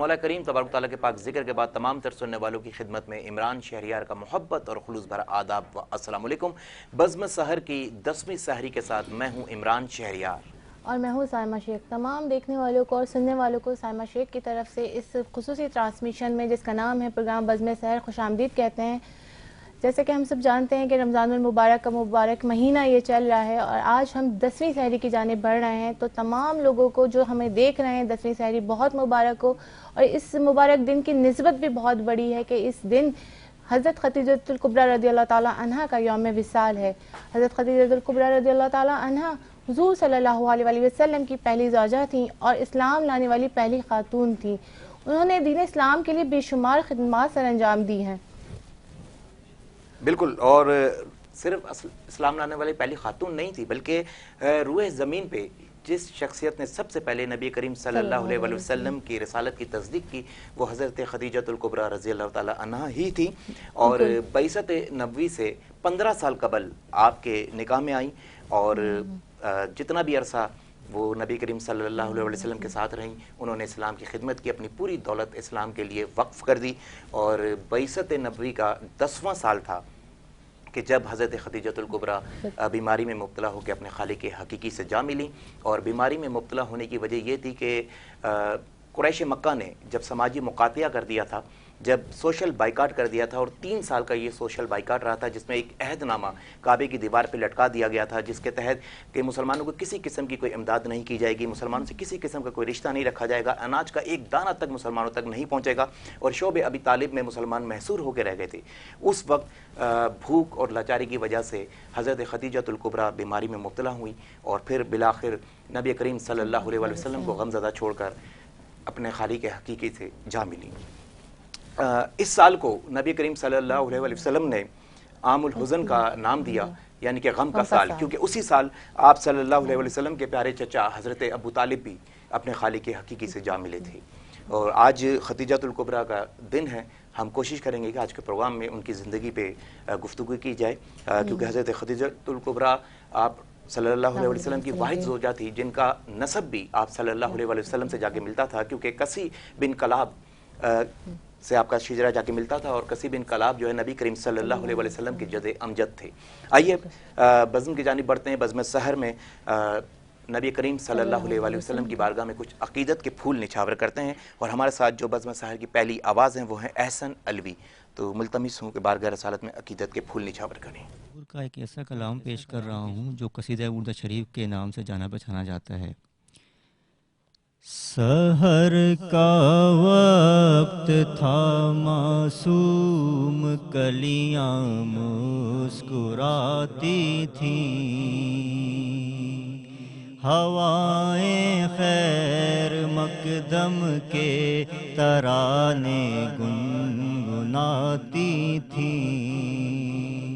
مولا کریم تبارک تعالیٰ کے پاک ذکر کے بعد تمام تر سننے والوں کی خدمت میں عمران شہریار کا محبت اور خلوص بھرا آداب و السلام علیکم۔ بزم سحر کی 10ویں سحری کے ساتھ میں ہوں عمران شہریار اور میں ہوں سائمہ شیخ۔ تمام دیکھنے والوں کو اور سننے والوں کو سائمہ شیخ کی طرف سے اس خصوصی ٹرانسمیشن میں جس کا نام ہے پروگرام بزم سحر خوش آمدید کہتے ہیں۔ جیسے کہ ہم سب جانتے ہیں کہ رمضان المبارک کا مبارک مہینہ یہ چل رہا ہے اور آج ہم 10ویں سحری کی جانب بڑھ رہے ہیں، تو تمام لوگوں کو جو ہمیں دیکھ رہے ہیں 10ویں سحری بہت مبارک ہو، اور اس مبارک دن کی نسبت بھی بہت بڑی ہے کہ اس دن حضرت خدیجۃ الکبریٰ رضی اللہ تعالیٰ عنہا کا یوم وصال ہے۔ حضرت خدیجۃ الکبریٰ رضی اللہ تعالیٰ عنہا حضور صلی اللہ علیہ وآلہ وسلم کی پہلی زوجہ تھیں اور اسلام لانے والی پہلی خاتون تھیں۔ انہوں نے دین اسلام کے لیے بے شمار خدمات سر انجام دی ہیں۔ بالکل، اور صرف اسلام لانے والی پہلی خاتون نہیں تھی، بلکہ روئے زمین پہ جس شخصیت نے سب سے پہلے نبی کریم صلی اللہ علیہ وسلم کی رسالت کی تصدیق کی وہ حضرت خدیجۃ الکبریٰ رضی اللہ تعالی عنہا ہی تھی، اور بعثت نبوی سے 15 سال قبل آپ کے نکاح میں آئیں، اور جتنا بھی عرصہ وہ نبی کریم صلی اللہ علیہ وسلم کے ساتھ رہیں انہوں نے اسلام کی خدمت کی، اپنی پوری دولت اسلام کے لیے وقف کر دی، اور بعثت نبوی کا 10واں سال تھا کہ جب حضرت خدیجۃ الکبریٰ بیماری میں مبتلا ہو کے اپنے خالق حقیقی سے جا ملی، اور بیماری میں مبتلا ہونے کی وجہ یہ تھی کہ قریش مکہ نے جب سماجی مقاطعہ کر دیا تھا، جب سوشل بائیکاٹ کر دیا تھا، اور 3 سال کا یہ سوشل بائیکاٹ رہا تھا جس میں ایک عہد نامہ کعبے کی دیوار پہ لٹکا دیا گیا تھا جس کے تحت کہ مسلمانوں کو کسی قسم کی کوئی امداد نہیں کی جائے گی، مسلمانوں سے کسی قسم کا کوئی رشتہ نہیں رکھا جائے گا، اناج کا ایک دانہ تک مسلمانوں تک نہیں پہنچے گا، اور شعب ابی طالب میں مسلمان محصور ہو کے رہ گئے تھے۔ اس وقت بھوک اور لاچاری کی وجہ سے حضرت خدیجۃ الکبریٰ بیماری میں مبتلا ہوئی، اور پھر بالآخر نبی کریم صلی اللہ علیہ وسلم کو غمزدہ چھوڑ کر اپنے خالق حقیقی سے جا ملی۔ اس سال کو نبی کریم صلی اللہ علیہ وسلم نے عام الحزن کا نام دیا، یعنی کہ غم کا سال، کیونکہ اسی سال آپ صلی اللہ علیہ وسلم کے پیارے چچا حضرت ابو طالب بھی اپنے خالق حقیقی سے جا ملے تھے۔ اور آج خدیجۃ الکبریٰ کا دن ہے، ہم کوشش کریں گے کہ آج کے پروگرام میں ان کی زندگی پہ گفتگو کی جائے، کیونکہ حضرت خدیجۃ الکبریٰ آپ صلی اللہ علیہ وسلم کی واحد زوجہ تھی جن کا نسب بھی آپ صلی اللہ علیہ وسلم سے جا کے ملتا تھا، کیونکہ کسی بن کلاب سے آپ کا شجرہ جا کے ملتا تھا، اور کسی بن کلاب جو ہے نبی کریم صلی اللہ علیہ وسلم کے جد امجد تھے۔ آئیے بزم کی جانب بڑھتے ہیں۔ بزم سحر میں نبی کریم صلی اللہ علیہ وسلم کی بارگاہ میں کچھ عقیدت کے پھول نچھاور کرتے ہیں، اور ہمارے ساتھ جو بزم سحر کی پہلی آواز ہیں وہ ہیں احسن علوی، تو ملتمس ہوں کہ بارگاہ رسالت میں عقیدت کے پھول نچھاور کریں۔ حضور کا ایک ایسا کلام پیش کر رہا ہوں جو قصیدہ ورد شریف کے نام سے جانا پہچانا جاتا ہے۔ سحر کا وقت تھا معصوم کلیاں مسکراتی تھیں، ہوائیں خیر مقدم کے ترانے گنگناتی تھیں،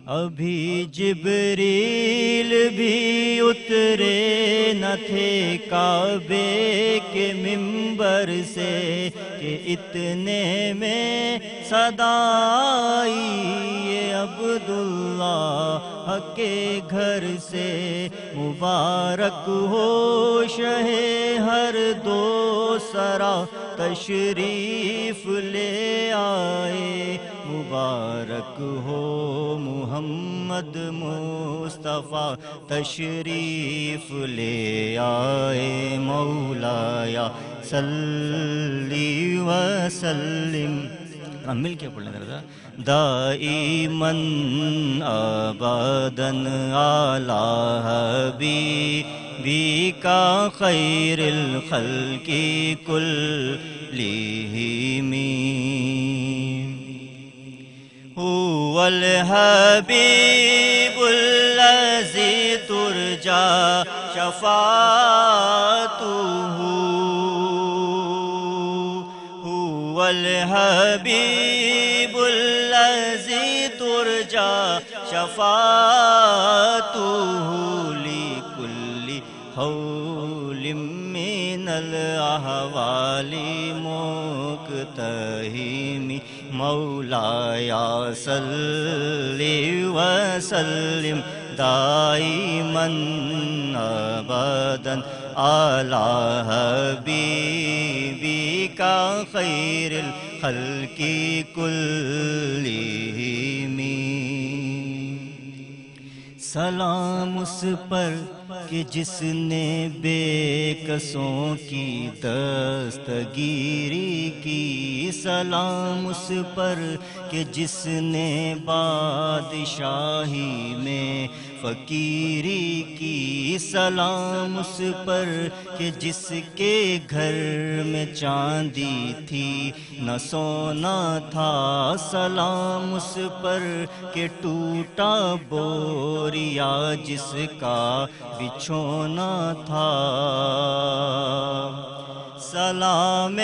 ابھی جبریل بھی اترے نہ تھے کعبے کے منبر سے کہ اتنے میں صدا آئی یہ عبداللہ کے گھر سے، مبارک ہو شہ ہر دو سرا تشریف لے آئے، مبارک ہو محمد مصطفیٰ تشریف لے آئے، مولایا صلی وسلم، مل کے پڑھ لیں ذرا، دائماً ابداً علی حبیبک خیر الخلق کلہم، هو الحبیب الذی ترجی شفاعتہ، هو الحبیب الذی ترجی شفاعتہ، لکل حول من الاحوال مقتحم، مولایا صلی وسلم دائماً ابداً علی حبیبک کا خیر الخلق کلہم سلام اس پر کہ جس نے بے کسوں کی دستگیری کی سلام اس پر کہ جس نے بادشاہی میں فقیری کی سلام اس پر کہ جس کے گھر میں چاندی تھی نہ سونا تھا سلام اس پر کہ ٹوٹا بوریا جس کا بچھونا تھا سلام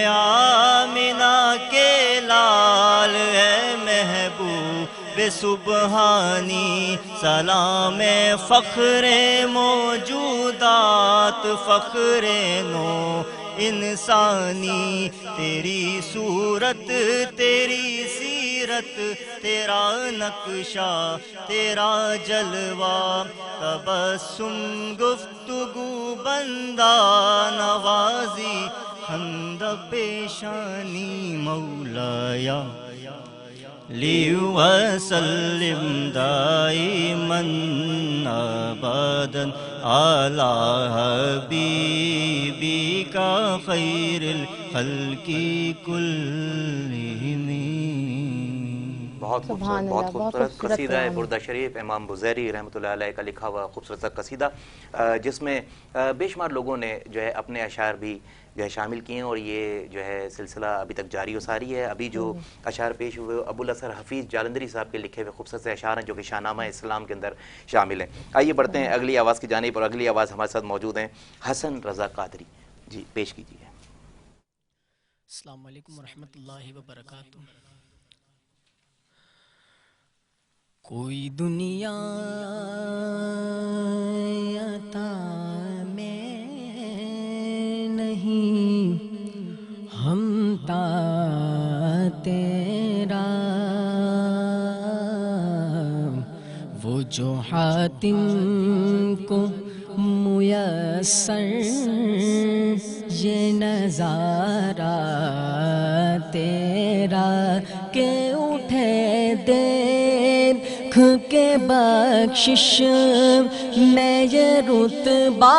آمنہ کے لال ہے محبوب سبحانی سلام فخر موجودات فخر نو انسانی تیری صورت تیری سیرت تیرا نقشہ تیرا جلوہ تبسم گفتگو بندہ نوازی خند پیشانی مولایا وسلم دائما ابدا علی حبیبک خیر الخلق کلہم بہت سبحان خوبصورت اللہ، بہت بہت خوبصورت خوبصورت قصیدہ ہے کلام ہے۔ بردہ شریف امام بزیری رحمۃ اللہ علیہ کا لکھا ہوا خوبصورت سا قصیدہ جس میں بے شمار لوگوں نے جو ہے اپنے اشعار بھی جو ہے شامل کیے ہیں اور یہ جو ہے سلسلہ ابھی تک جاری و ساری ہے۔ ابھی جو اشعار پیش ہوئے ابو الاثر حفیظ جالندری صاحب کے لکھے ہوئے خوبصورت سے اشعار ہیں جو کہ شاہنامہ اسلام کے اندر شامل ہیں۔ آئیے بڑھتے ہیں اگلی آواز کی جانب اور اگلی آواز ہمارے ساتھ موجود ہیں حسن رضا قادری جی، پیش کیجیے۔ السلام علیکم ورحمۃ اللہ وبرکاتہ۔ کوئی دنیا عطا میں نہیں ہم تا تیرا وہ جو حاتم کو میسر یہ نظارہ تیرا کہ اٹھے دیکھ کے بخشش میں یہ رتبہ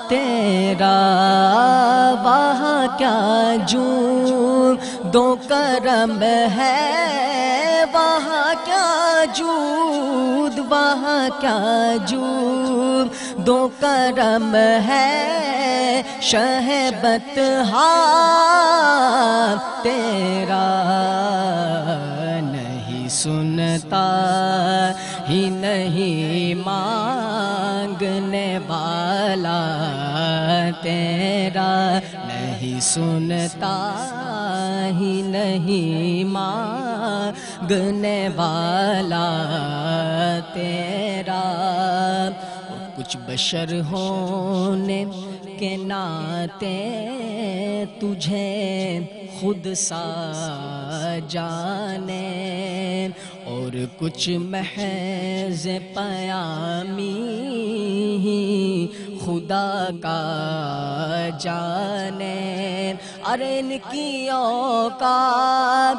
تیرا وہاں کیا جود و کرم ہے وہاں کیا جود وہاں کیا جود و کرم ہے شہبت تیرا نہیں سنتا ہی نہیں مانگنے والا تیرا نہیں سنتا ہی نہیں مانگنے والا تیرا کچھ بشر ہونے کے ناطے تجھے خود سا جانے اور کچھ محض پیامی خدا کا جانے ارے ان کی اوقات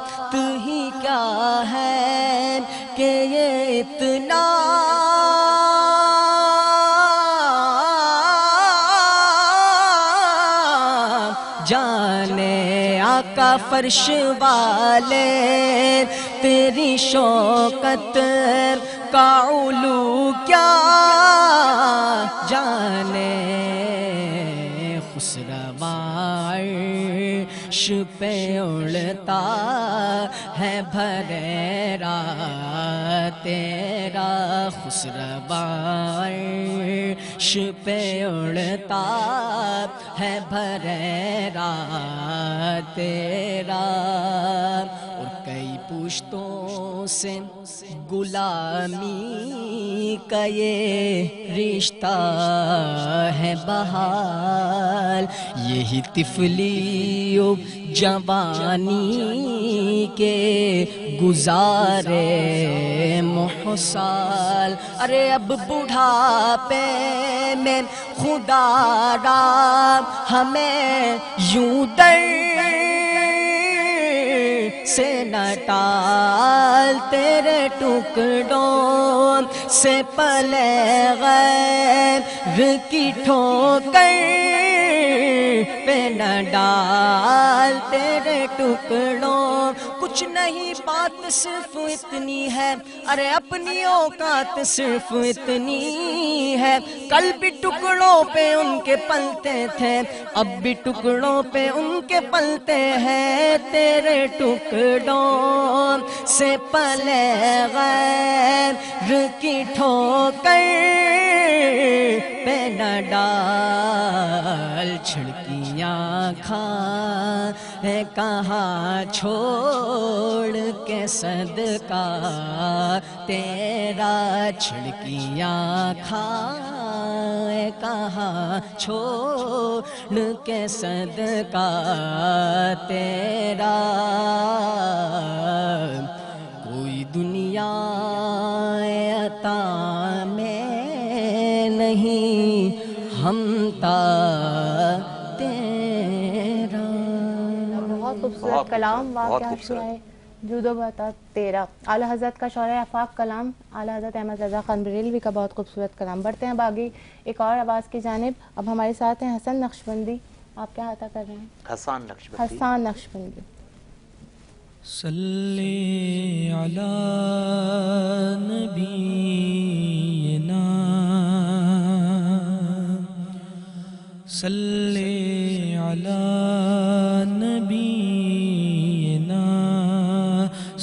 ہی کیا ہے کہ یہ اتنا جانے آقا فرش والے تیری شوکت کا علو کیا جانے خسروا عرش پہ اڑتا ہے بھریرا تیرا خسروا عرش پہ اڑتا ہے بھریرا تیرا اور کئی پشتوں سے غلامی کا یہ رشتہ ہے بحال یہی طفلی و جوانی کے گزارے محسال، ارے اب بڑھاپے میں خدا را ہمیں یوں در سے نہ ٹال، تیرے ٹکڑوں سے پلے غیر کی ٹھوکر پہ نہ ڈال، تیرے ٹکڑوں کچھ نہیں بات صرف اتنی ہے، ارے اپنی اوقات صرف اتنی ہے، کل بھی ٹکڑوں پہ ان کے پلتے تھے، اب بھی ٹکڑوں پہ ان کے پلتے ہیں، تیرے ٹکڑوں سے پلے غیر کی ٹھوکر پہ نہ ڈال، چھڑکیاں کھا ہے کہاں چھوڑ کے صدقہ تیرا، چھڑکیاں کھا ہے کہاں چھوڑ کے صدقہ تیرا، کوئی دنیا عطا میں نہیں ہم تا تیرا۔ بہت خوبصورت کلام واقعہ ہے جود و عطا تیرا، اعلیٰ حضرت کا شعرۂ آفاق کلام، اعلیٰ حضرت احمد رضا خان بریلوی کا بہت خوبصورت کلام۔ بڑھتے ہیں اب آگے ایک اور آواز کی جانب، اب ہمارے ساتھ ہیں حسن نقشبندی، آپ کیا عطا کر رہے ہیں؟ حسان نقشبندی۔ حسان نقشبندی۔ صلی علی نبینا، صلی علی نبینا،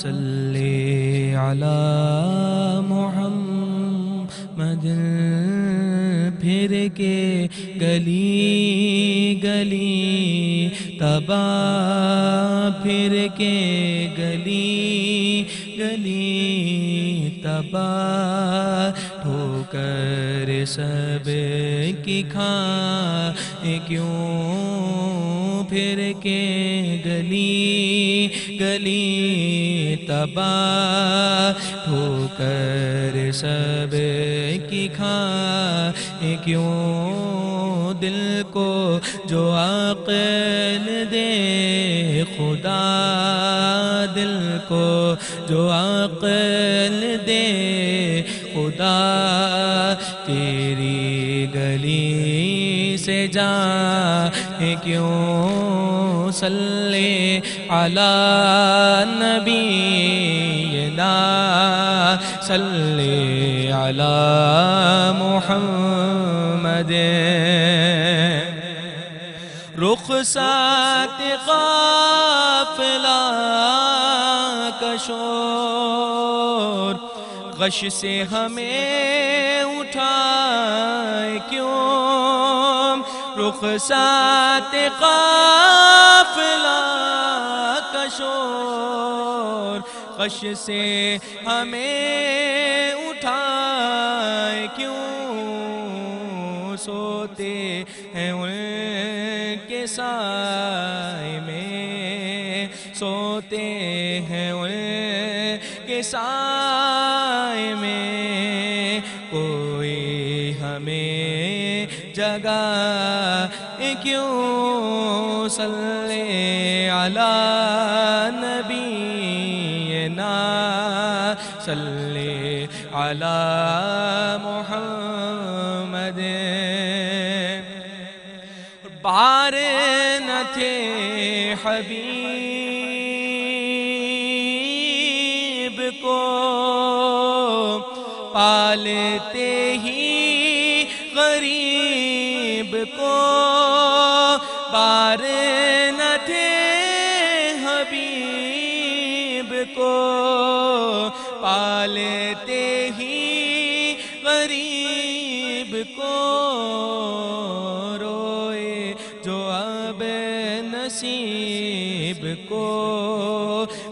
صلی علی محمد، پھر کے گلی گلی تباہ، پھر کے گلی گلی تباہ، ٹھوکر سب کی کھائے کیوں، پھر کے گلی گلی تباہ، ٹھوکر سب کی کھائے کیوں، دل کو جو عقل دے خدا، دل کو جو عقل دے خدا، تیری گلی سے جائے کیوں، صلی علی نبینا، صلی علی محمد، رخصت قافلہ کا شور غش سے ہمیں اٹھائے کیوں، رخصت قافلہ کا شور غش سے ہمیں اٹھائے کیوں، سوتے ہیں ان کے سائے میں، سوتے ہیں ان کے سائے میں، کوئی ہمیں جگائے کیوں، صلی علی نبینا، صلی علی محمد، بار نہ تھے حبیب کو پالتے ہی غریب کو، بار نہ تھے حبیب کو پالتے ہی غریب کو، روئے جو اب نصیب کو،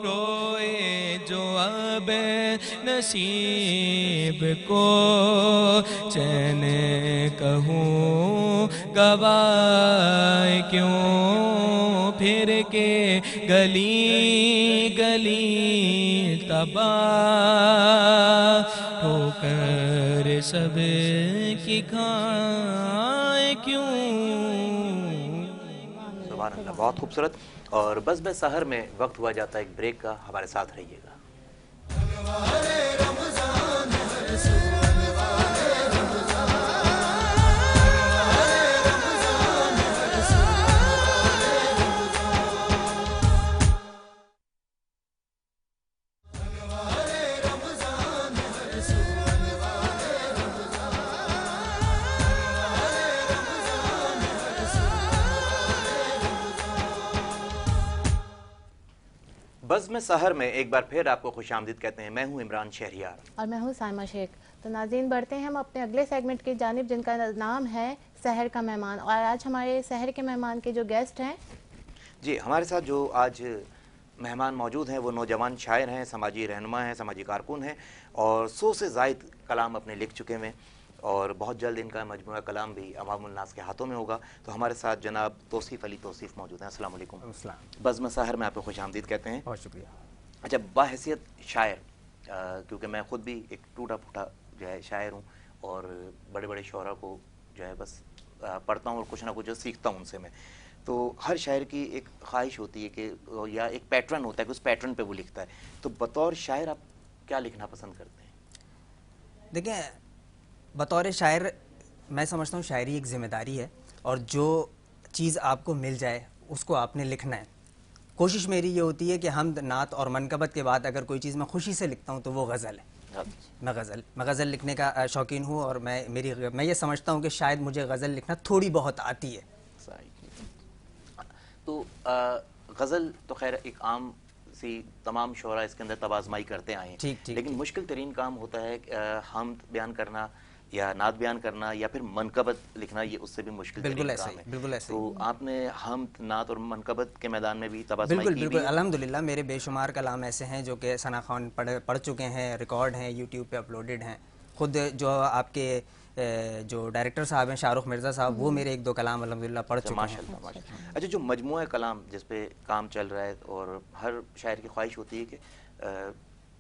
روئے جو اب نصیب کو، چین کہوں گواہ کیوں، پھر کے گلی گلی تباہ، ٹھوکر سب کی کھائے کیوں. سبحان اللہ، بہت خوبصورت. اور بزم سحر میں وقت ہوا جاتا ہے ایک بریک کا، ہمارے ساتھ رہیے گا. بزم سحر میں ایک بار پھر آپ کو خوش آمدید کہتے ہیں. میں ہوں عمران شہریار اور میں ہوں سائمہ شیخ. تو ناظرین بڑھتے ہیں ہم اپنے اگلے سیگمنٹ کی جانب جن کا نام ہے سحر کا مہمان. اور آج ہمارے سحر کے مہمان کے جو گیسٹ ہیں جی، ہمارے ساتھ جو آج مہمان موجود ہیں وہ نوجوان شاعر ہیں، سماجی رہنما ہیں، سماجی کارکن ہیں، اور 100 سے زائد کلام اپنے لکھ چکے ہیں، اور بہت جلد ان کا مجموعہ کلام بھی عوام الناس کے ہاتھوں میں ہوگا. تو ہمارے ساتھ جناب توصیف علی توصیف موجود ہیں. السلام علیکم. السلام. بزم سحر میں آپ کو خوش آمدید کہتے ہیں. بہت شکریہ. اچھا، باحیثیت شاعر، کیونکہ میں خود بھی ایک ٹوٹا پھوٹا جو ہے شاعر ہوں، اور بڑے بڑے شعراء کو جو ہے بس پڑھتا ہوں اور کچھ نہ کچھ سیکھتا ہوں ان سے میں. تو ہر شاعر کی ایک خواہش ہوتی ہے کہ یا ایک پیٹرن ہوتا ہے کہ اس پیٹرن پہ وہ لکھتا ہے. تو بطور شاعر آپ کیا لکھنا پسند کرتے ہیں؟ دیکھیں، بطور شاعر میں سمجھتا ہوں شاعری ایک ذمہ داری ہے، اور جو چیز آپ کو مل جائے اس کو آپ نے لکھنا ہے. کوشش میری یہ ہوتی ہے کہ حمد، نعت اور منقبت کے بعد اگر کوئی چیز میں خوشی سے لکھتا ہوں تو وہ غزل ہے. میں غزل لکھنے کا شوقین ہوں، اور میں یہ سمجھتا ہوں کہ شاید مجھے غزل لکھنا تھوڑی بہت آتی ہے. تو غزل تو خیر ایک عام سی تمام شعراء اس کے اندر تبازمائی کرتے آئے ہیں، لیکن مشکل ترین کام ہوتا ہے حمد بیان کرنا یا نعت بیان کرنا یا پھر منقبت لکھنا. یہ اس سے بھی مشکل ترین کام ہے. بالکل ایسے. تو آپ نے حمد، نعت اور منقبت کے میدان میں بھی تبازمائی کی؟ بالکل الحمدللہ میرے بے شمار کلام ایسے ہیں جو کہ ثنا خان پڑھ چکے ہیں، ریکارڈ ہیں، یوٹیوب پہ اپلوڈڈ ہیں. خود جو آپ کے جو ڈائریکٹر صاحب ہیں شاہ رخ مرزا صاحب، وہ میرے ایک دو کلام الحمدللہ پڑھ چکے ہیں. ماشاء اللہ. اچھا، جو مجموعہ کلام جس پہ کام چل رہا ہے، اور ہر شاعر کی خواہش ہوتی ہے کہ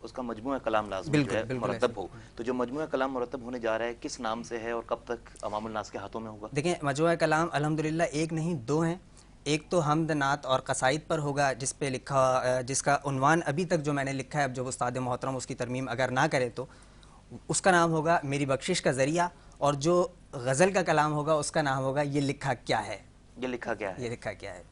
اس کا مجموعہ کلام لازم جو ہے مرتب ہو، تو جو مجموعہ کلام مرتب ہونے جا رہا ہے کس نام سے ہے اور کب تک عوام الناس کے ہاتھوں میں ہوگا؟ دیکھیں، مجموعہ کلام الحمدللہ ایک نہیں دو ہیں. ایک تو حمد، نعت اور قصائد پر ہوگا، جس پہ لکھا، جس کا عنوان ابھی تک جو میں نے لکھا ہے، اب جو استاد محترم اس کی ترمیم اگر نہ کرے تو اس کا نام ہوگا میری بخشش کا ذریعہ. اور جو غزل کا کلام ہوگا اس کا نام ہوگا یہ لکھا کیا ہے. یہ لکھا کیا ہے؟ یہ لکھا کیا ہے.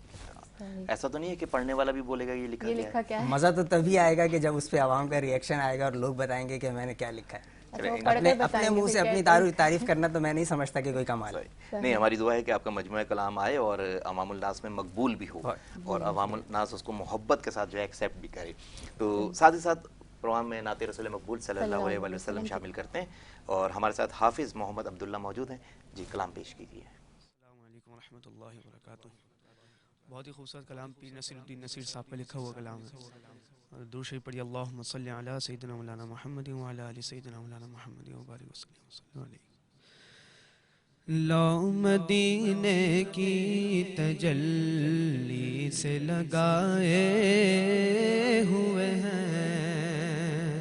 ایسا تو نہیں ہے کہ پڑھنے والا بھی بولے گا یہ لکھا کیا ہے؟ مزہ تو تبھی آئے گا کہ جب اس پہ عوام کا ریئیکشن آئے گا اور لوگ بتائیں گے کہ میں نے کیا لکھا ہے. اپنے منہ سے اپنی تعریف کرنا تو میں نہیں سمجھتا کہ کوئی کمال ہے. نہیں، ہماری دعا ہے کہ آپ کا مجموعہ کلام آئے اور عوام الناس میں مقبول بھی ہو، اور عوام الناس اس کو محبت کے ساتھ جو ہے ایکسیپٹ بھی کرے. تو ساتھ ہی ساتھ پروگرام میں نعت رسول مقبول صلی اللہ علیہ وسلم شامل کرتے ہیں، اور ہمارے ساتھ حافظ محمد عبداللہ موجود ہیں. جی، کلام پیش کیجیے. السلام علیکم ورحمۃ اللہ وبرکاتہ. بہت ہی خوبصورت کلام پیر نصیر الدین نصیر صاحب کا لکھا ہوا کلام ہے. درود شریف پڑھیے. اللہم صلی علی سیدنا مولانا محمد وعلی آل سیدنا مولانا محمد وبارک وسلم علیہ. لو مدینے کی تجلی سے لگائے ہوئے ہیں،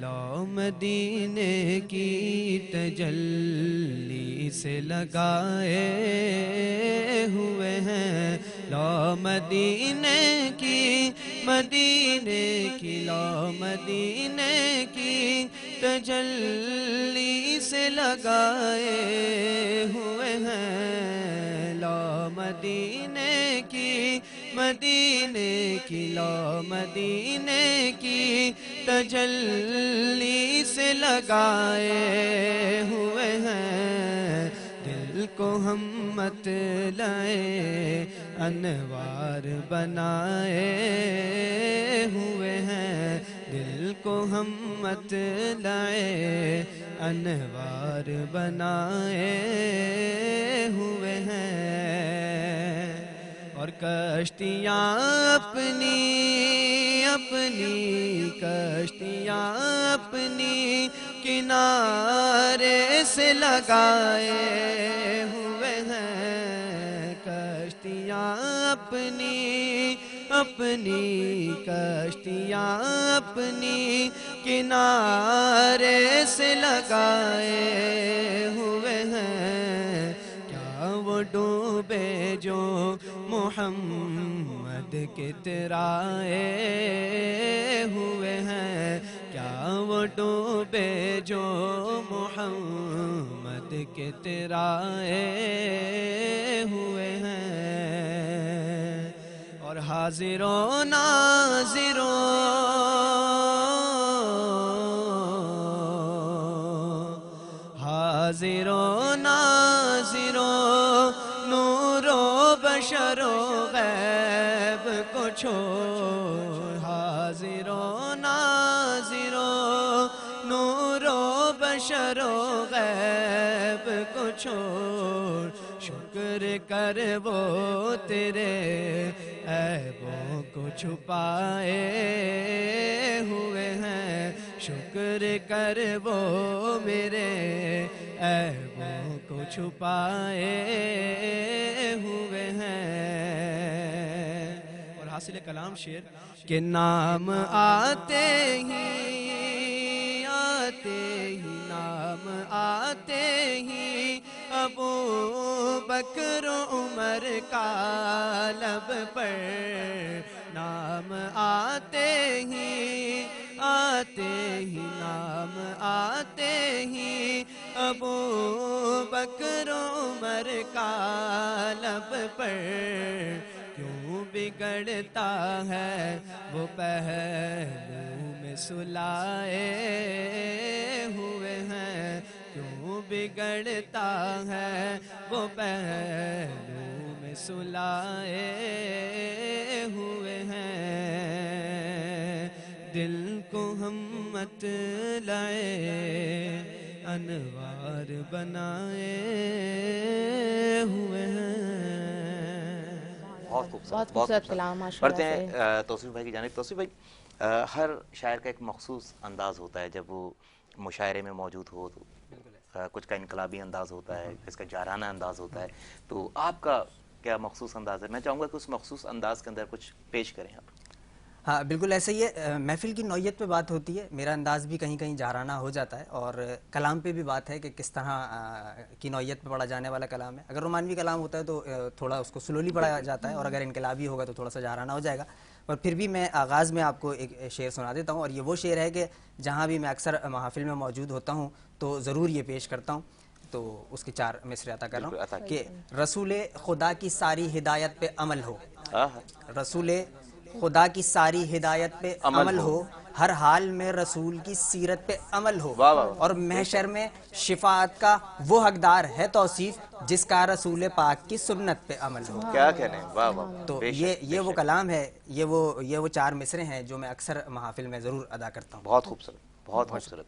لو مدینے کی تجلی سے لگائے ہوئے ہیں، لو مدینے کی لو مدینے کی تجلی سے لگائے ہوئے ہیں، لو مدینے کی لو مدینے کی تجلی سے لگائے ہوئے ہیں. دل کو ہم مت لائے انوار بنائے ہوئے ہیں، دل کو ہم مت لائے انوار بنائے ہوئے ہیں. اور کشتیاں اپنی کنارے سے لگائے ہوئے ہیں، کشتیاں کشتیاں اپنی اپنی کشتیاں اپنی کنارے سے لگائے ہوئے ہیں، کیا وہ ڈوبے جو محمد کے ترائے ہوئے ہیں، کیا وہ ڈوبے جو محمد کے ترائے ہوئے ہیں، اور حاضر و ناظر حاضر و ناظر نور و بشر و غیب کو چھوڑ، حاضر و ناظر نور و بشر و غیب کو چھوڑ، شکر کر وہ تیرے عیبوں کو چھپائے ہوئے ہیں، شکر کر وہ میرے عیبوں کو چھپائے ہوئے ہیں۔ اور حاصل کلام شعر کہ نام آتے ہی نام آتے ہی ابو بکر عمر کا لب پر، نام آتے ہی نام آتے ہی ابو بکر عمر کا لب پر، کیوں بگڑتا ہے وہ پہلو میں سلائے ہوئے ہیں، کیوں بگڑتا ہے وہ پہلو میں سلائے ہوئے ہیں، دل کو ہم مت لائے انوار بنائے ہوئے ہیں۔ بہت خوبصورت، بہت خوبصورت کلام ماشاء پڑھتے اللہ سے۔ ہیں توصیف بھائی کی جانب۔ توصیف بھائی، ہر شاعر کا ایک مخصوص انداز ہوتا ہے جب وہ مشاعرے میں موجود ہو، تو کچھ کا انقلابی انداز ہوتا ہے، کس کا جارحانہ انداز ہوتا ہے، تو آپ کا کیا مخصوص انداز ہے؟ میں چاہوں گا کہ اس مخصوص انداز کے اندر کچھ پیش کریں آپ۔ ہاں بالکل ایسا ہی ہے، محفل کی نوعیت پہ بات ہوتی ہے، میرا انداز بھی کہیں کہیں جارحانہ ہو جاتا ہے، اور کلام پہ بھی بات ہے کہ کس طرح کی نوعیت پہ پڑھا جانے والا کلام ہے۔ اگر رومانوی کلام ہوتا ہے تو تھوڑا اس کو سلولی پڑھا جاتا ہے، اور اگر انقلابی ہوگا تو تھوڑا سا جارحانہ ہو جائے گا۔ پر پھر بھی میں آغاز میں آپ کو ایک شعر سنا دیتا ہوں، اور یہ وہ شعر ہے کہ جہاں بھی میں اکثر محافل میں موجود ہوتا ہوں تو ضرور یہ پیش کرتا ہوں، تو اس کے 4 مصرے عطا کر رہا ہوں کہ رسول خدا کی ساری ہدایت پہ عمل ہو، رسول خدا کی ساری ہدایت پہ عمل ہو، ہر حال میں رسول کی سیرت پہ عمل ہو، اور محشر میں شفاعت کا وہ حقدار ہے توصیف جس کا رسول پاک کی سنت پہ عمل ہو۔ کیا کہنے، واہ واہ۔ تو یہ وہ کلام ہے، یہ وہ 4 مصرے ہیں جو میں اکثر محافل میں ضرور ادا کرتا ہوں۔ بہت خوبصورت، بہت خوبصورت۔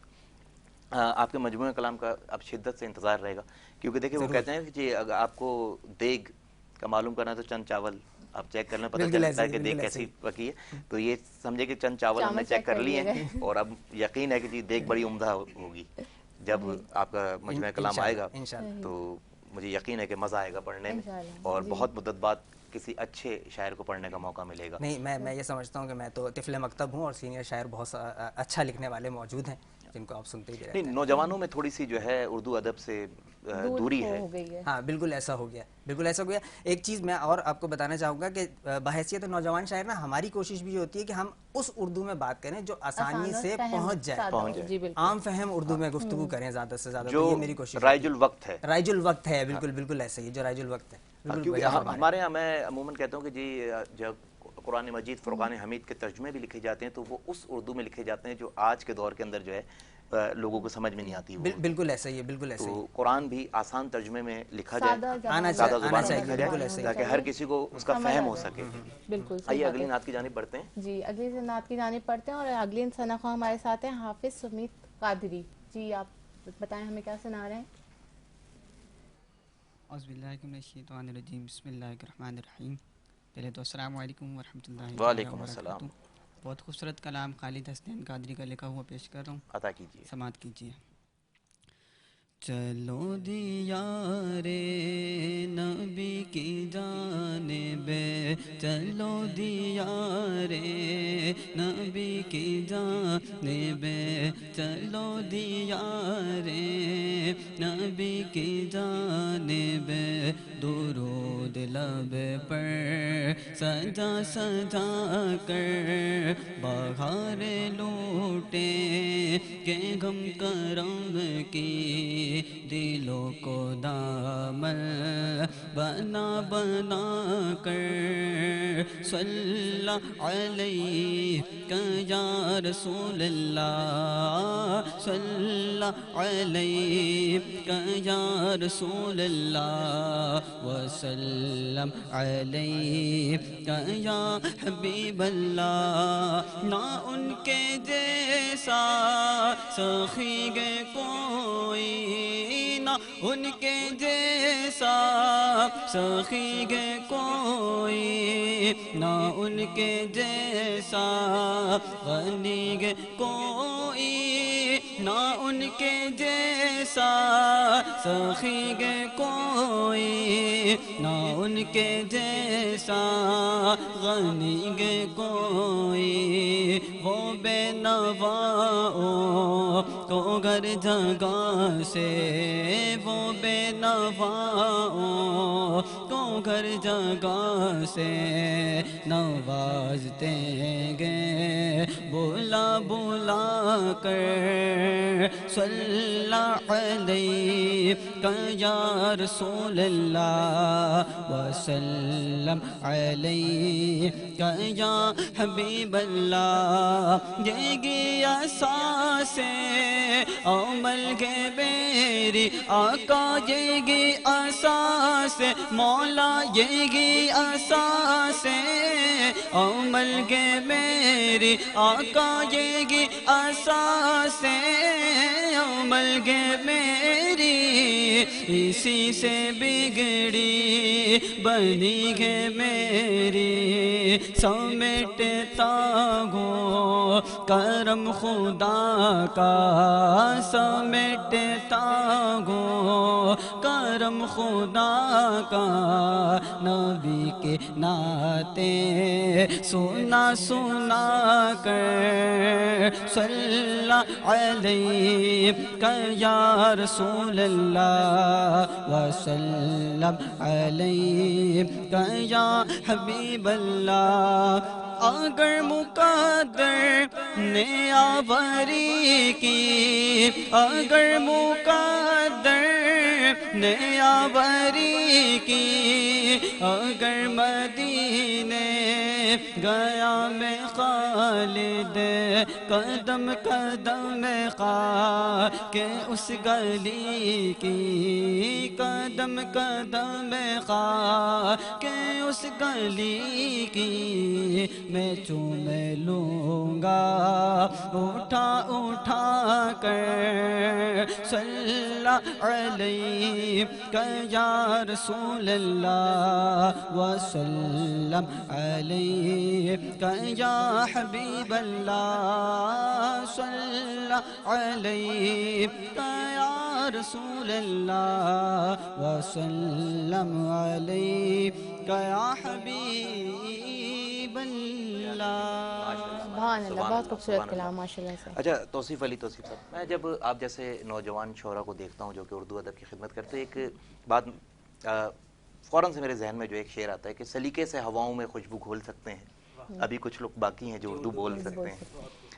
آپ کے مجموعہ کلام کا اب شدت سے انتظار رہے گا، کیونکہ دیکھیں وہ کہتے ہیں کہ جی اگر آپ کو دیگ کا معلوم کرنا ہے تو چند چاول آپ چیک کرنا، پتہ چلتا ہے کہ دیگ کیسی پکی ہے، تو یہ سمجھے کہ چند چاول ہم نے چیک کر لیے ہیں، اور اب یقین ہے کہ جی دیگ بڑی عمدہ ہوگی۔ جب آپ کا مجموعہ کلام آئے گا تو مجھے یقین ہے کہ مزہ آئے گا پڑھنے میں، اور بہت مدت بعد کسی اچھے شاعر کو پڑھنے کا موقع ملے گا۔ نہیں، میں یہ سمجھتا ہوں کہ میں تو طفل مکتب ہوں، اور سینئر شاعر بہت اچھا لکھنے والے موجود ہیں جن کو آپ سنتے ہی رہتے ہیں۔ نہیں، نوجوانوں میں تھوڑی سی جو ہے اردو ادب سے دوری ہے۔ ہاں بالکل ایسا ہو گیا، بالکل ایسا ہو گیا۔ ایک چیز میں اور آپ کو بتانا چاہوں گا کہ بحیثیت نوجوان شاعر نا ہماری کوشش بھی ہوتی ہے کہ ہم اس اردو میں بات کریں جو آسانی سے پہنچ جائے، عام فہم اردو میں گفتگو کریں زیادہ سے زیادہ، تو یہ میری کوشش ہے۔ رائج الوقت ہے، رائج الوقت ہے، بالکل بالکل ایسا ہی جو رائج الوقت ہے۔ کیونکہ ہمارے یہاں میں عموماً کہتا ہوں کہ جی جب قرآن مجید فرقان حمید کے ترجمے بھی لکھے جاتے ہیں تو وہ اس اردو میں لکھے جاتے ہیں جو آج کے دور کے اندر جو ہے لوگوں کو سمجھ میں نہیں آتی۔ بالکل ایسا ہی ہے، بالکل ایسا ہی۔ تو قرآن بھی آسان ترجمے میں لکھا جائے، آنا سادہ زبان میں چاہیے، لکھا جائے تاکہ ہر کسی کو اس کا فہم ہو سکے۔ بالکل۔ آئیے اگلی نعت کی جانب بڑھتے ہیں۔ جی اگلی نعت کی جانب پڑھتے ہیں، اور اگلی ثنا خواہ ہمارے ساتھ ہیں حافظ سمیت قادری جی، آپ بتائیں ہمیں کیا سنا رہے ہیں؟ اعوذ باللہ من الشیطان الرجیم، بسم اللہ الرحمن الرحیم۔ پہلے تو السلام علیکم ورحمۃ اللہ وعلیکم السلام۔ بہت خوبصورت کلام خالد حسنین قادری کا لکھا ہوا پیش کر رہا ہوں، عطا کیجیے، سماعت کیجیے۔ چلو دیار نبی کی جانب چلو دیار نبی کی جانب چلو دیار نبی کی جانب درود لب پر سجا سجا کر بہار لوٹیں کہ غم کرم کی دلوں کو دامن بنا بنا کر صلی علیہ یا رسول اللہ صلی علیہ یا رسول اللہ وسلم علیہ یا حبیب اللہ نہ ان کے جیسا سخی گے کوئی نہ ان کے جیسا سخی گے کوئی نہ ان کے جیسا غنی گے کوئی نہ ان کے جیسا سخی گے کوئی نہ ان کے جیسا غنی گے کوئی وہ بے نواؤں کو گھر جگہ سے وہ بے نواؤں کو گھر جگہ سے نوازتے گے بلا بلا کر صلی علیہ یا رسول اللہ وسلم علیہ یا حبیب اللہ یہ گیا سانسیں عمل کے میری آقا یہ گی اساسیں مولا یہ گی اساسیں عمل کے میری آقا یہ گی اساسیں عمل کے میری اسی سے بگڑی بنی گے میری سمیٹتا ہوں کرم خدا کا سمیٹتا ہوں کرم خدا کا نبی کے ناتے سنا سنا کر صلی علیہ یا رسول اللہ وسلم علیہ یا حبیب اللہ اگر مقدر نے آوری کی اگر مقدر نے آوری کی اگر مدینے گیا میں خالد قدم قدم خواہ کہ اس گلی کی قدم قدم خواہ کہ اس گلی کی میں چوم لوں گا اٹھا اٹھا کر صلی علیہ یا رسول اللہ وسلم علیہ یا حبیب اللہ صلی علیہ یا رسول اللہ وسلم علیہ یا حبیب اللہ سبحان اللہ، بہت خوبصورت کلام ماشاء اللہ سے۔ اچھا توصیف علی توصیف صاحب، میں جب آپ جیسے نوجوان شعراء کو دیکھتا ہوں جو کہ اردو ادب کی خدمت کرتے ہیں، ایک بات فوراً سے میرے ذہن میں جو ایک شعر آتا ہے کہ سلیقے سے ہواؤں میں خوشبو گھول سکتے ہیں، ابھی کچھ لوگ باقی ہیں جو اردو بول سکتے ہیں۔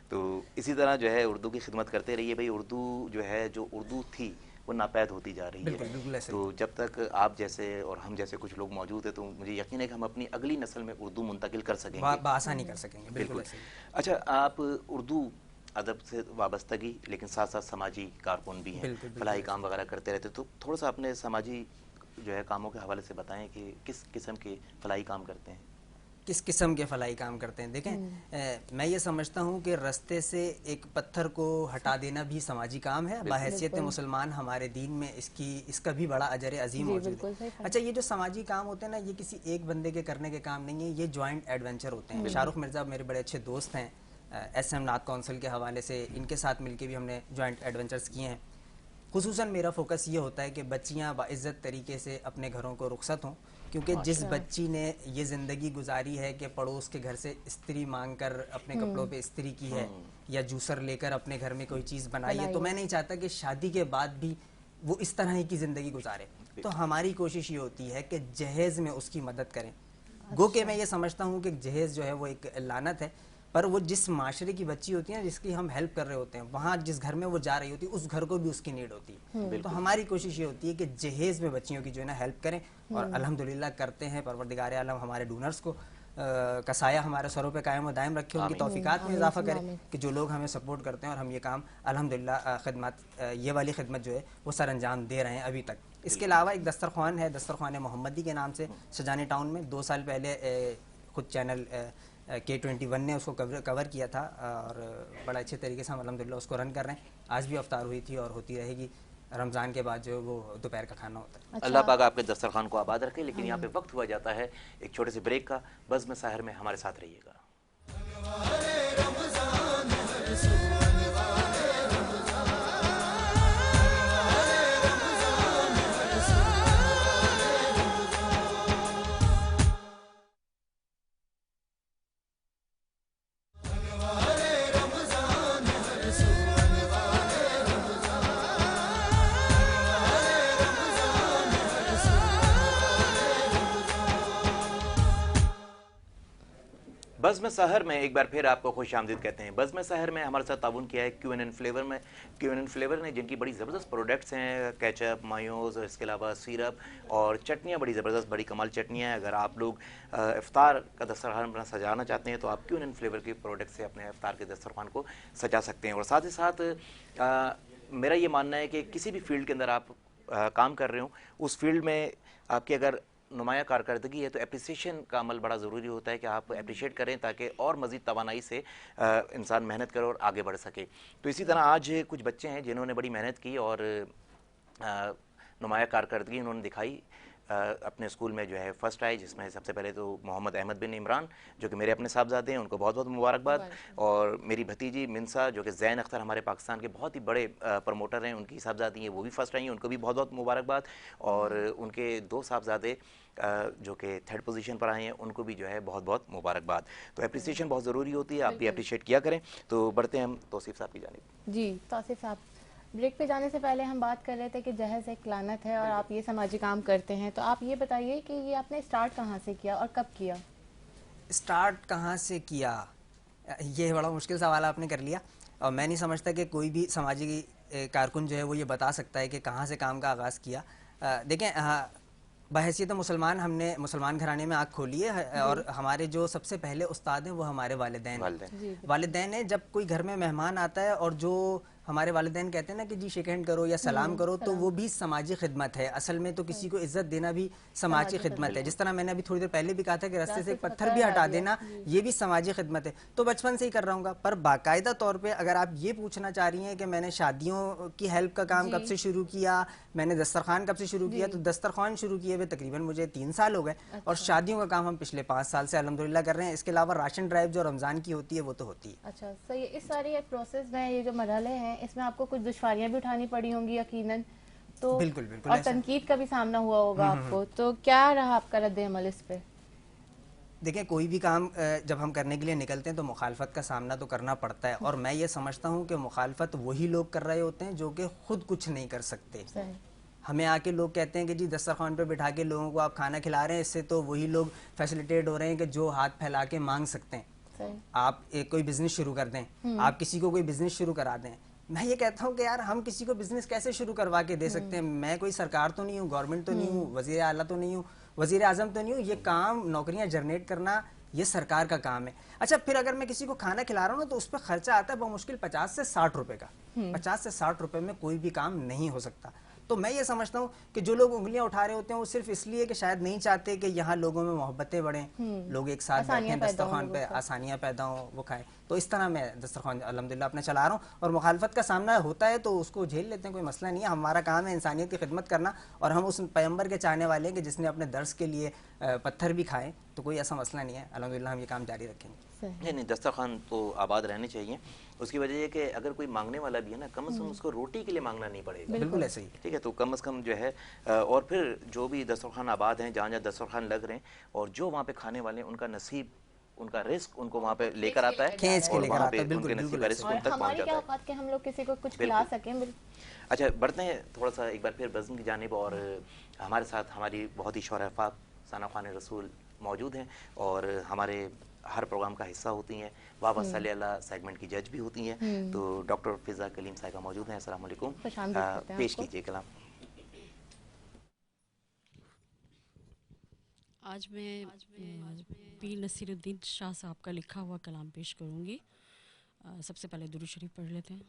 تو اسی طرح جو ہے اردو کی خدمت کرتے رہیے بھائی، اردو جو ہے جو اردو تھی وہ ناپید ہوتی جا رہی ہے، تو جب تک آپ جیسے اور ہم جیسے کچھ لوگ موجود ہیں تو مجھے یقین ہے کہ ہم اپنی اگلی نسل میں اردو منتقل کر سکیں گے، بآسانی کر سکیں گے۔ بالکل۔ اچھا، آپ اردو ادب سے وابستگی لیکن ساتھ ساتھ سماجی کارکن بھی ہیں، فلاحی کام وغیرہ کرتے رہتے، تو تھوڑا سا اپنے سماجی جو ہے کاموں کے حوالے سے بتائیں کہ کس قسم کے فلاحی کام کرتے ہیں؟ کس قسم کے فلاحی کام کرتے ہیں؟ دیکھیں، میں یہ سمجھتا ہوں کہ رستے سے ایک پتھر کو ہٹا دینا بھی سماجی کام ہے۔ بحیثیت مسلمان ہمارے دین میں اس کا بھی بڑا اجر عظیم موجود ہے۔ اچھا، یہ جو سماجی کام ہوتے ہیں نا، یہ کسی ایک بندے کے کرنے کے کام نہیں ہے، یہ جوائنٹ ایڈونچر ہوتے ہیں۔ شاہ رخ مرزا میرے بڑے اچھے دوست ہیں، ایس ایم نعت کونسل کے حوالے سے ان کے ساتھ مل کے بھی ہم نے جوائنٹ ایڈونچرز کیے ہیں۔ خصوصاً میرا فوکس یہ ہوتا ہے کہ بچیاں باعزت طریقے سے اپنے گھروں کو رخصت ہوں، کیونکہ جس بچی نے یہ زندگی گزاری ہے کہ پڑوس کے گھر سے استری مانگ کر اپنے کپڑوں پہ استری کی ہے یا جوسر لے کر اپنے گھر میں کوئی چیز بنائی ہے، تو میں نہیں چاہتا کہ شادی کے بعد بھی وہ اس طرح کی زندگی گزارے. تو ہماری کوشش یہ ہوتی ہے کہ جہیز میں اس کی مدد کریں. گو کہ میں یہ سمجھتا ہوں کہ جہیز جو ہے وہ ایک لعنت ہے، پر وہ جس معاشرے کی بچی ہوتی ہے جس کی ہم ہیلپ کر رہے ہوتے ہیں، وہاں جس گھر میں وہ جا رہی ہوتی ہے اس گھر کو بھی اس کی نیڈ ہوتی ہے. تو ہماری کوشش یہ ہوتی ہے کہ جہیز میں بچیوں کی جو ہے نا ہیلپ کریں، اور الحمدللہ کرتے ہیں. پروردگار عالم ہمارے ڈونرز کو کا سایہ ہمارے سروں پہ قائم و دائم رکھے، ان کی توفیقات میں اضافہ کرے کہ جو لوگ ہمیں سپورٹ کرتے ہیں، اور ہم یہ کام الحمدللہ خدمات یہ والی خدمت جو ہے وہ سر انجام دے رہے ہیں ابھی تک. اس کے علاوہ ایک دسترخوان ہے، دسترخوان محمدی کے نام سے سجانی ٹاؤن میں 2 سال پہلے خود چینل K21 نے اس کو کور کیا تھا، اور بڑا اچھے طریقے سے ہم الحمدللہ اس کو رن کر رہے ہیں. آج بھی افطار ہوئی تھی اور ہوتی رہے گی. رمضان کے بعد جو وہ دوپہر کا کھانا ہوتا ہے. اللہ پاک آپ کے دسترخوان کو آباد رکھے. لیکن یہاں پہ وقت ہوا جاتا ہے ایک چھوٹے سے بریک کا. بزم سحر میں ہمارے ساتھ رہیے گا. بزم سحر میں ایک بار پھر آپ کو خوش آمدید کہتے ہیں. بزم سحر میں ہمارے ساتھ تعاون کیا ہے QNN فلیور میں. QNN فلیور نے جن کی بڑی زبردست پروڈکٹس ہیں، کیچپ، مایوز، اور اس کے علاوہ سیرپ اور چٹنیاں بڑی زبردست، بڑی کمال چٹنیاں ہیں. اگر آپ لوگ افطار کا دسترخوان اپنا سجانا چاہتے ہیں تو آپ QNN فلیور کی پروڈکٹ سے اپنے افطار کے دسترخوان کو سجا سکتے ہیں. اور ساتھ ہی ساتھ میرا یہ ماننا ہے کہ کسی بھی فیلڈ کے اندر آپ کام کر رہے ہوں، اس فیلڈ میں آپ کی اگر نمایاں کارکردگی ہے تو اپریسیشن کا عمل بڑا ضروری ہوتا ہے کہ آپ اپریشیٹ کریں تاکہ اور مزید توانائی سے انسان محنت کرے اور آگے بڑھ سکے. تو اسی طرح آج کچھ بچے ہیں جنہوں نے بڑی محنت کی اور نمایاں کارکردگی انہوں نے دکھائی. اپنے اسکول میں جو ہے فرسٹ آئے، جس میں سب سے پہلے تو محمد احمد بن عمران جو کہ میرے اپنے صاحبزادے ہیں، ان کو بہت بہت مبارکباد. اور میری بھتیجی منسا جو کہ زین اختر ہمارے پاکستان کے بہت ہی بڑے پروموٹر ہیں، ان کی صاحبزادی ہیں، وہ بھی فرسٹ آئی ہیں، ان کو بھی بہت بہت مبارکباد. اور ان کے 2 صاحبزادے جو کہ 3rd پوزیشن پر آئے ہیں، ان کو بھی جو ہے بہت بہت مبارکباد. تو اپریسیشن بہت ضروری ہوتی ہے، آپ بھی اپریشیٹ کیا کریں. تو بڑھتے ہیں ہم توصیف صاحب کی جانب. جی توصیف صاحب، بریک پہ جانے سے پہلے ہم بات کر رہے تھے کہ جہیز ایک لعنت ہے اور آپ یہ سماجی کام کرتے ہیں. تو آپ یہ بتائیے کہ یہ آپ نے اسٹارٹ کہاں سے کیا اور کب کیا؟ اسٹارٹ کہاں سے کیا، یہ بڑا مشکل سوال آپ نے کر لیا. اور میں نہیں سمجھتا کہ کوئی بھی سماجی کارکن جو ہے وہ یہ بتا سکتا ہے کہ کہاں سے کام کا آغاز کیا. دیکھیں، بحیثیت مسلمان ہم نے مسلمان گھرانے میں آنکھ کھولی ہے، اور ہمارے جو سب سے پہلے استاد ہیں وہ ہمارے والدین ہیں. جب کوئی گھر میں مہمان آتا ہے اور جو ہمارے والدین کہتے ہیں نا کہ جی شیک ہینڈ کرو یا سلام کرو، تو وہ بھی سماجی خدمت ہے. اصل میں تو کسی کو عزت دینا بھی سماجی خدمت ہے. جس طرح میں نے ابھی تھوڑی دیر پہلے بھی کہا تھا کہ راستے سے ایک پتھر بھی ہٹا دینا، یہ بھی سماجی خدمت ہے. تو بچپن سے ہی کر رہا ہوں گا. پر باقاعدہ طور پہ اگر آپ یہ پوچھنا چاہ رہی ہیں کہ میں نے شادیوں کی ہیلپ کا کام کب سے شروع کیا، میں نے دسترخوان کب سے شروع کیا، تو دسترخوان شروع کیے ہوئے تقریباً مجھے 3 سال ہو گئے. اور شادیوں کا کام ہم پچھلے 5 سال سے الحمدللہ کر رہے ہیں. اس کے علاوہ راشن ڈرائیو جو رمضان کی ہوتی ہے وہ تو ہوتی ہے. اچھا صحیح. اس ساری پروسیس میں یہ جو مرحلے ہیں اس میں آپ کو کچھ دشواریاں بھی اٹھانی پڑی ہوں گی یقیناً. تو بالکل اور تنقید کا بھی سامنا ہوا ہوگا آپ کو. تو کیا رہا آپ کا رد عمل اس پہ؟ دیکھیں، کوئی بھی کام جب ہم کرنے کے لیے نکلتے ہیں تو مخالفت کا سامنا تو کرنا پڑتا ہے. اور میں یہ سمجھتا ہوں کہ مخالفت وہی لوگ کر رہے ہوتے ہیں جو کہ خود کچھ نہیں کر سکتے. ہمیں آ کے لوگ کہتے ہیں کہ جی دسترخوان پہ بٹھا کے لوگوں کو آپ کھانا کھلا رہے ہیں، اس سے تو وہی لوگ فیسلیٹیٹ ہو رہے ہیں کہ جو ہاتھ پھیلا کے مانگ سکتے ہیں. آپ کوئی بزنس شروع کر دیں، آپ کسی کو کوئی بزنس شروع کرا دیں. میں یہ کہتا ہوں کہ یار ہم کسی کو بزنس کیسے شروع کروا کے دے سکتے ہیں؟ میں کوئی سرکار تو نہیں ہوں، گورنمنٹ تو نہیں ہوں، وزیر اعلیٰ تو نہیں ہوں، وزیر اعظم تو نہیں ہوں. یہ کام نوکریاں جنریٹ کرنا یہ سرکار کا کام ہے. اچھا، پھر اگر میں کسی کو کھانا کھلا رہا ہوں نا تو اس پہ خرچہ آتا ہے بمشکل 50 سے 60 روپے کا. 50 سے 60 روپے میں کوئی بھی کام نہیں ہو سکتا. تو میں یہ سمجھتا ہوں کہ جو لوگ انگلیاں اٹھا رہے ہوتے ہیں وہ صرف اس لیے کہ شاید نہیں چاہتے کہ یہاں لوگوں میں محبتیں بڑھیں، لوگ ایک ساتھ بیٹھیں دسترخوان پہ، آسانیاں پیدا ہوں، وہ کھائیں. تو اس طرح میں دسترخوان الحمدللہ اپنا چلا رہا ہوں. اور مخالفت کا سامنا ہوتا ہے تو اس کو جھیل لیتے ہیں، کوئی مسئلہ نہیں ہے. ہمارا کام ہے انسانیت کی خدمت کرنا، اور ہم اس پیغمبر کے چاہنے والے ہیں کہ جس نے اپنے درس کے لیے پتھر بھی کھائے. تو کوئی ایسا مسئلہ نہیں ہے. الحمدللہ ہم یہ کام جاری رکھیں گے. نہیں دسترخوان تو آباد رہنے چاہیے. اس کی وجہ یہ کہ اگر کوئی مانگنے والا بھی ہے نا کم از کم اس کو روٹی کے لیے مانگنا نہیں پڑے گا. بالکل ایسے ہی. ٹھیک ہے تو کم از کم جو ہے اور پھر جو بھی دسترخوان آباد ہیں جہاں جہاں دسترخوان لگ رہے ہیں اور جو وہاں پہ کھانے والے ہیں ان کا نصیب ان کا رزق ان کو وہاں پہ لے کر آتا ہے اور وہاں پہ ان کے نصیب کا رزق ان تک پہنچ ہماری جاتا کیا ہے. اوقات کہ ہم لوگ کسی کو کچھ کھلا سکیں. اچھا بڑھتے ہیں تھوڑا سا ایک بار پھر بزم کی جانب اور ہمارے ساتھ ہماری بہت ہی شعراء پاک ثنا خوان رسول موجود ہیں اور ہمارے ہر پروگرام کا حصہ ہوتی ہیں. بابا صلی اللہ سیگمنٹ کی جج بھی ہوتی ہیں. تو ڈاکٹر فضا کلیم صاحبہ موجود ہیں. السلام علیکم. پیش کیجیے کلام. آج میں پیر نصیر الدین شاہ صاحب کا لکھا ہوا کلام پیش کروں گی. سب سے پہلے درود شریف پڑھ لیتے ہیں.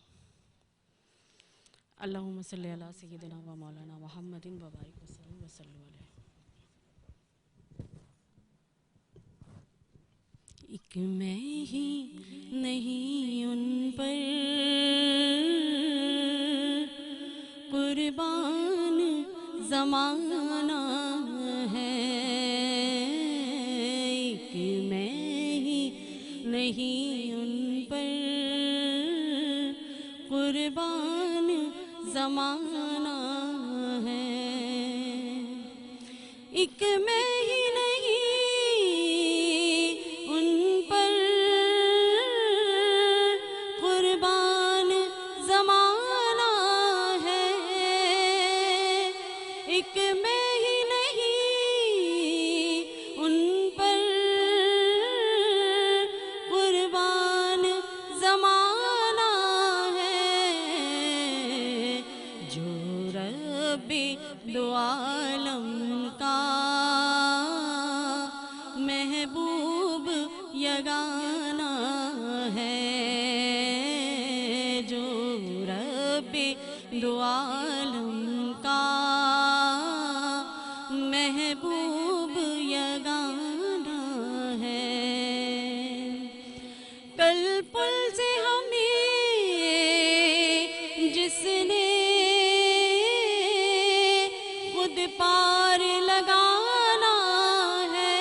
اللہم صلی علی سیدنا و مولانا محمد و بارک وسلم وصلو علیہ. ایک میں ہی نہیں ان پر قربان زمانہ ہے. ایک میں ہی نہیں ان پر قربان زمانہ ہے. ایک میں ہی نہیں ان پر قربان زمانہ ہے. ایک میں ہی نہیں ان پر قربان زمانہ ہے. جو رب دو عالم کا محبوب یگانہ ہے. جو رب دو عالم کا محبوب یگانہ ہے. کل پل سے ہمیں جس نے خود پار لگانا ہے.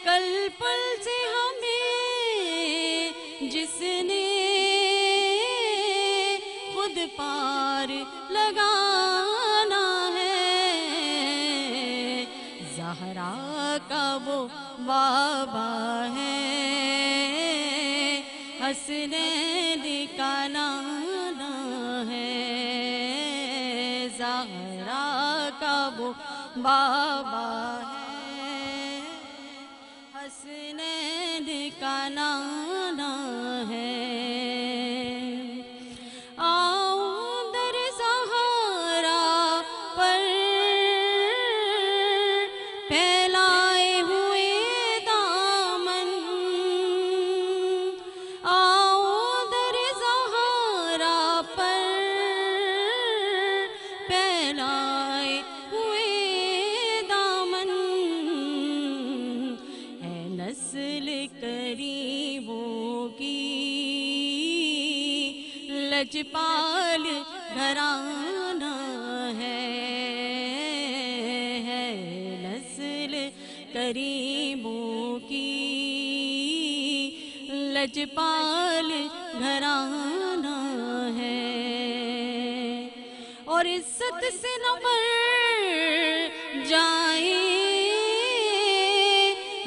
کل پل سے ہمیں جس نے خود پار لگانا ہے. زہرا کا وہ بابا ہے حسنین کا نانا ہے. زہرا کا وہ بابا ہے حسنین کا نانا ہے. آؤں در سہارا پر پھیلائے ہوئے دامن. آؤں در سہارا پر پھیلائے ہوئے دامن. ہے نسل قریبوں کی لجپال گھرانہ ہے. نسل قریبوں کی لجپال گھرانہ ہے. اور عزت سے نمبر جائیں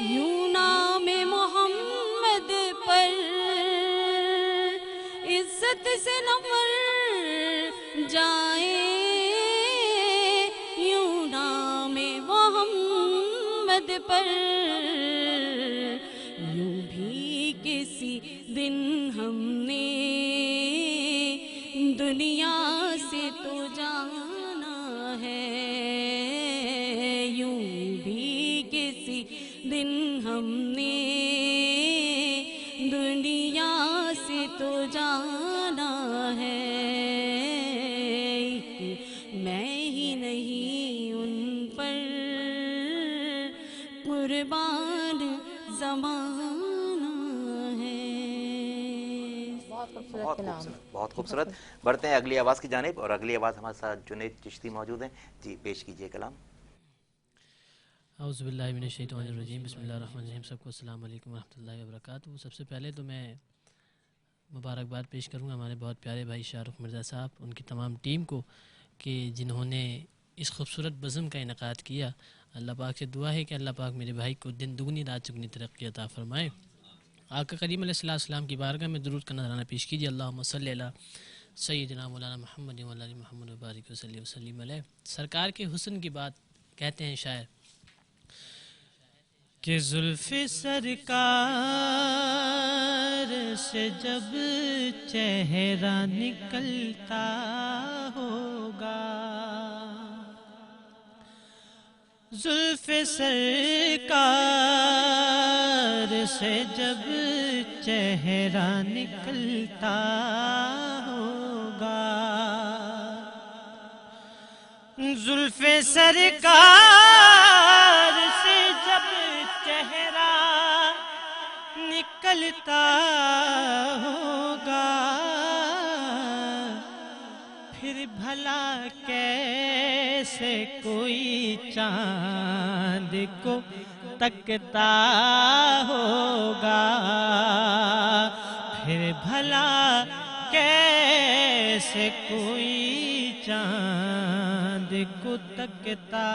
یوں نام محمد پر. عزت سے نمبر جائیں یوں نام محمد پر. یوں بھی کسی دن ہم نے دنیا سے تو جانا ہے. یوں بھی کسی دن ہم نے دنیا سے تو جانا ہے. میں ہی نہیں ان پر قربان زمانہ ہے. بہت خوبصورت. بڑھتے ہیں اگلی آواز کی جانب اور اگلی آواز ہمارے ساتھ جنید چشتی موجود ہیں. جی پیش کیجیے کلام. اعوذ باللہ من الشیطان الرجیم، بسم اللہ الرحمن الرحیم. سب کو السلام علیکم ورحمۃ اللہ وبرکاتہ. سب سے پہلے تو میں مبارکباد پیش کروں گا ہمارے بہت پیارے بھائی شاہ رخ مرزا صاحب، ان کی تمام ٹیم کو کہ جنہوں نے اس خوبصورت بزم کا انعقاد کیا. اللہ پاک سے دعا ہے کہ اللہ پاک میرے بھائی کو دن دگنی رات چگنی ترقی عطا فرمائے. آقا کریم علیہ السلام کی بارگاہ میں درود کا نذرانہ پیش کیجیے. اللہم صلی علی سیدنا مولانا محمد و علی محمد وبارک وسلم علیہ. سرکار کے حسن کی بات کہتے ہیں شاعر کہ زلف سرکار سے جب چہرہ نکلتا ہوگا، زلف سرکار سے جب چہرہ نکلتا ہوگا، زلف سرکار سے جب چہرہ نکلتا ہوگا، پھر بھلا کیسے کوئی چاند کو تکتا ہوگا، پھر بھلا کیسے کوئی چاند کو تکتا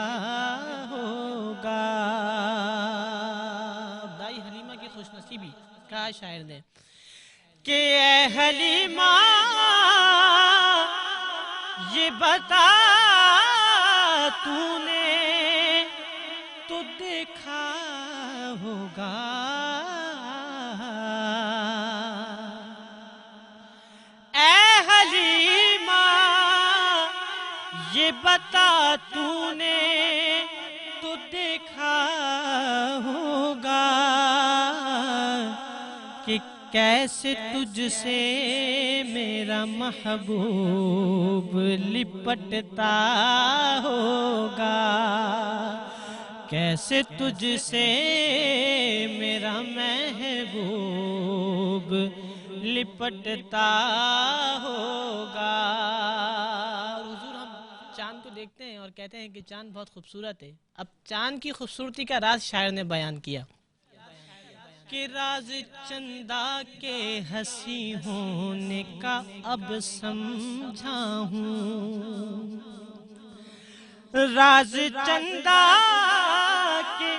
ہوگا. دائی حلیمہ کی خوش نصیبی کہا شاعر نے کہ اے حلیمہ یہ بتا تو نے تو دیکھا ہوگا، اے حلیمہ یہ بتا تو نے تو دیکھا ہوگا کہ کیسے تجھ سے میرا محبوب لپٹتا ہوگا، کیسے تجھ سے میرا محبوب لپٹتا ہوگا. حضور ہم چاند کو دیکھتے ہیں اور کہتے ہیں کہ چاند بہت خوبصورت ہے. اب چاند کی خوبصورتی کا راز شاعر نے بیان کیا کہ راز چندہ کے ہنسی ہونے کا اب سمجھا ہوں، راز چندہ کے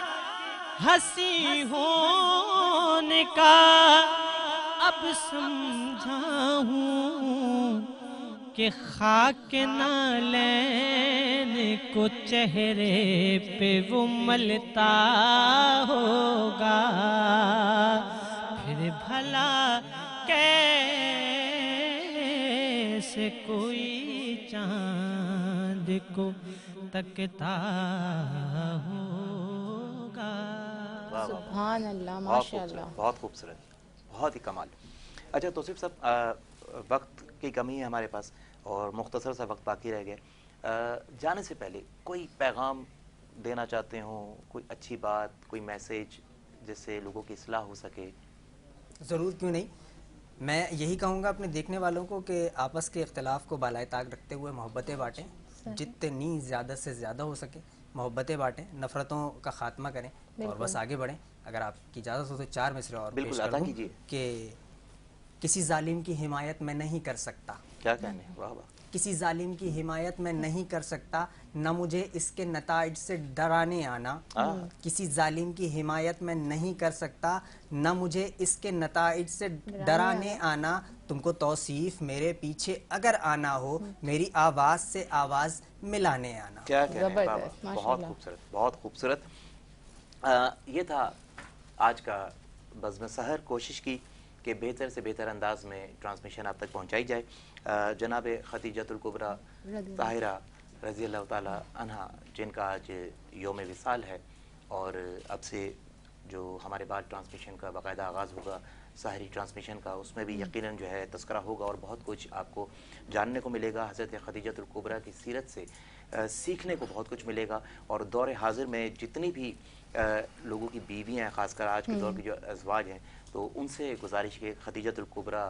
ہنسی ہونے کا اب سمجھا ہوں کہ خاک نالین کو چہرے پہ وہ ملتا ہوگا، پھر بھلا کیسے کوئی چاند کو تکتا ہوگا. سبحان اللہ، بہت ماشاء اللہ. خوبصورت، بہت خوبصورت، بہت ہی کمال. اچھا توصیف صاحب، وقت کی کمی ہے ہمارے پاس اور مختصر سا وقت باقی رہ گیا. جانے سے پہلے کوئی پیغام دینا چاہتے ہوں، کوئی اچھی بات، کوئی میسیج جس سے لوگوں کی اصلاح ہو سکے؟ ضرور، کیوں نہیں. میں یہی کہوں گا اپنے دیکھنے والوں کو کہ آپس کے اختلاف کو بالائے طاق رکھتے ہوئے محبتیں بانٹیں، جتنی زیادہ سے زیادہ ہو سکے محبتیں بانٹیں، نفرتوں کا خاتمہ کریں اور بس آگے بڑھیں. اگر آپ کی اجازت ہو تو 4 مصرے اور پیش کر دوں کہ کسی ظالم کی حمایت میں نہیں کر سکتا. کیا کہنے، واہ واہ. کسی ظالم کی حمایت میں نہیں کر سکتا، نہ مجھے اس کے نتائج سے ڈرانے آنا. کسی ظالم کی حمایت میں نہیں کر سکتا، نہ مجھے اس کے نتائج سے ڈرانے آنا. تم کو توصیف میرے پیچھے اگر آنا ہو، میری آواز سے آواز ملانے آنا. کیا کہنے، بہت خوبصورت، بہت خوبصورت. یہ تھا آج کا بزم سحر. کوشش کی کہ بہتر سے بہتر انداز میں ٹرانسمیشن آپ تک پہنچائی جائے. جناب خدیجۃ الکبریٰ طاہرہ رضی اللہ تعالی عنہا، جن کا آج یوم وصال ہے، اور اب سے جو ہمارے بعد ٹرانسمیشن کا باقاعدہ آغاز ہوگا سحری ٹرانسمیشن کا، اس میں بھی یقیناً جو ہے تذکرہ ہوگا اور بہت کچھ آپ کو جاننے کو ملے گا. حضرت خدیجۃ الکبریٰ کی سیرت سے سیکھنے کو بہت کچھ ملے گا. اور دور حاضر میں جتنی بھی لوگوں کی بیویاں ہیں، خاص کر آج کے دور کے جو ازواج ہیں، تو ان سے گزارش کہ خدیجۃ الکبریٰ